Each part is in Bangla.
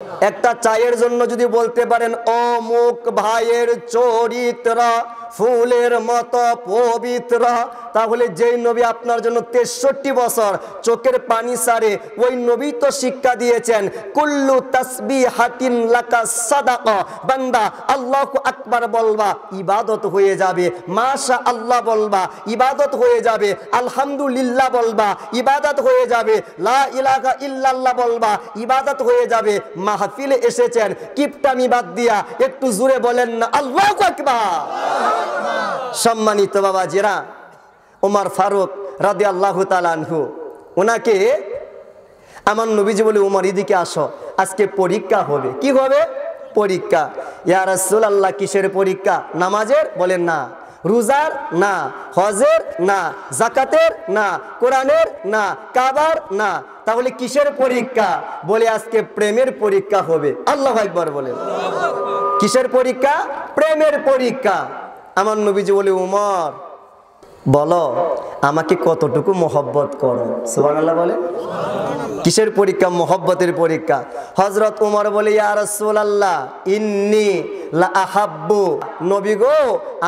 একটা চায়ের জন্য যদি বলতে পারেন অমুক ভাইয়ের চরিত্র ফুলের মতো পবিত্র, তাহলে যেই নবী আপনার জন্য 63 বছর চোখের পানি সারে, ওই নবী তো শিক্ষা দিয়েছেন কুল্লু তাসবিহাতিন লাকা সাদাকা, বান্দা আল্লাহু আকবার বলবা ইবাদত হয়ে যাবে, মাশা আল্লাহ বলবা ইবাদত হয়ে যাবে, আলহামদুলিল্লাহ বলবা ইবাদত হয়ে যাবে, লা ইলাহা ইল্লাল্লাহ বলবা ইবাদত হয়ে যাবে। মাহফিলে এসেছেন কিপটামি বাদ দিয়া একটু জোরে বলেন না আল্লাহু আকবার। সম্মানিত বাবাজিরা, ওমর ফারুক রাদিয়াল্লাহু তাআলা আনহু, ওনাকে আমার নবীজি বলে ওমর এদিকে আসো, আজকে পরীক্ষা হবে। কি হবে? পরীক্ষা। ইয়া রাসূলুল্লাহ, কিসের পরীক্ষা? নামাজের? বলেন না। রোজার? না। হজের? না। যাকাতের? না। কোরআনের? না। কাবার? না। তাহলে কিসের পরীক্ষা? বলে আজকে প্রেমের পরীক্ষা হবে। আল্লাহু আকবার বলেন। কিসের পরীক্ষা? প্রেমের পরীক্ষা। আমার নবীজি বলে ওমর বলো আমাকে কতটুকু মহব্বত করো। সুবহানাল্লাহ বলে। কিসের পরীক্ষা? মহব্বতের পরীক্ষা। হযরত ওমর বলে ইয়া রাসূলুল্লাহ ইন্নী লা আহাব্বু, নবী গো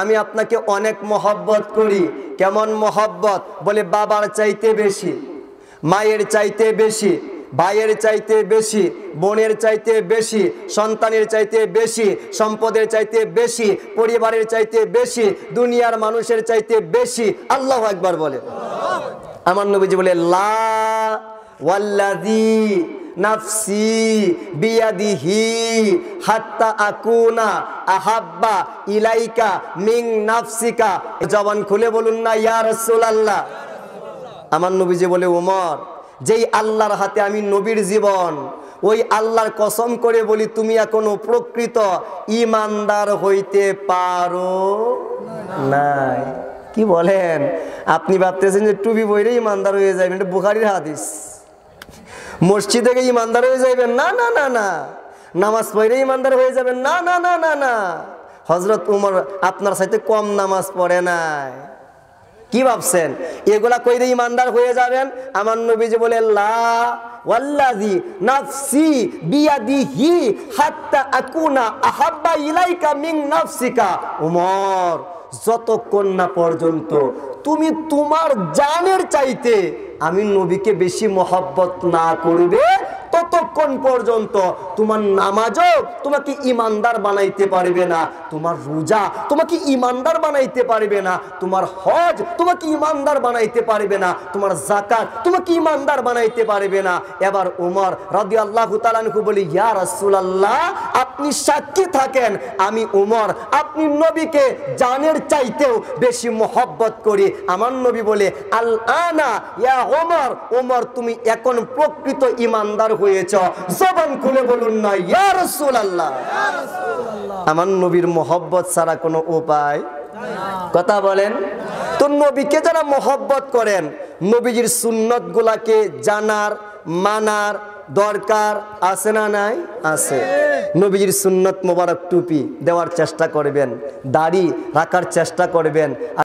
আমি আপনাকে অনেক মহব্বত করি। কেমন মহব্বত? বলে বাবার চাইতে বেশি, মায়ের চাইতে বেশি, ভাইয়ের চাইতে বেশি, বোনের চাইতে বেশি, সন্তানের চাইতে বেশি, সম্পদের চাইতে বেশি, পরিবারের চাইতে বেশি, দুনিয়ার মানুষের চাইতে বেশি। আল্লাহু আকবার বলে। আমার নবীজি বলে লা ওয়াল্লাযী নাফসি বিয়াদিহি হাত্তা আকুনা আহাব্বা ইলাইকা মিন নাফসিকা। জবান খুলে বলুন না ইয়া রাসূলুল্লাহ। আমার নবীজি বলে ওমর যেই আল্লাহর হাতে আমি নবীর জীবন, ওই আল্লাহর কসম করে বলি তুমি এখনো প্রকৃত ঈমানদার হইতে পারো নাই। কি বলেন? আপনি ভাবতেছেন যে টুপি পরে ঈমানদার হয়ে যাবেন, এটা বুখারীর হাদিস। মসজিদে গিয়ে ঈমানদার হয়ে যাবেন? না না না না। নামাজ পড়ে ঈমানদার হয়ে যাবেন? না না না না না। হযরত ওমর আপনার সাথে কম নামাজ পড়ে নাই। কি ভাবছেন এগুলা কইরে ঈমানদার হয়ে যাবেন? আমার নবীজি বলে লা ওয়াল্লাযী নাফসি বিয়াদিহি হাত্তা আকুনা আহাব্বা ইলাইকা মিন নাফসিকা। ওমর যতক্ষণ না পর্যন্ত তুমি তোমার জানের চাইতে আমি নবীকে বেশি মহব্বত না করবে, ততক্ষণ পর্যন্ত তোমার নামাজও তোমাকে ঈমানদার বানাইতে পারবে না, তোমার রোজা তোমাকে ঈমানদার বানাইতে পারবে না, তোমার হজ তোমাকে ঈমানদার বানাইতে পারবে না, তোমার যাকাত তোমাকে ঈমানদার বানাইতে পারবে না। এবার ওমর রাদিয়াল্লাহু তাআলা আনহু বলে ইয়া রাসূলুল্লাহ আপনি সাক্ষী থাকেন আমি ওমর আপনি নবীকে জানের চাইতেও বেশি মহব্বত করি। আমার নবী বলে আল আনা ইয়া ওমর, ওমর তুমি এখন প্রকৃত ঈমানদার হয়েছ। জবান খুলে বলুন না ইয়া রাসূলুল্লাহ। আমার নবীর মহব্বত ছাড়া কোনো উপায়? কথা বলেন তো। নবীকে যারা মহব্বত করেন, নবীজির সুন্নত গুলাকে জানার মানার দরকার আছে না নাই? আছে। নবীজির সুন্নত মোবারক টুপি দেওয়ার চেষ্টা করবেন, দাড়ি রাখার চেষ্টা করবেন।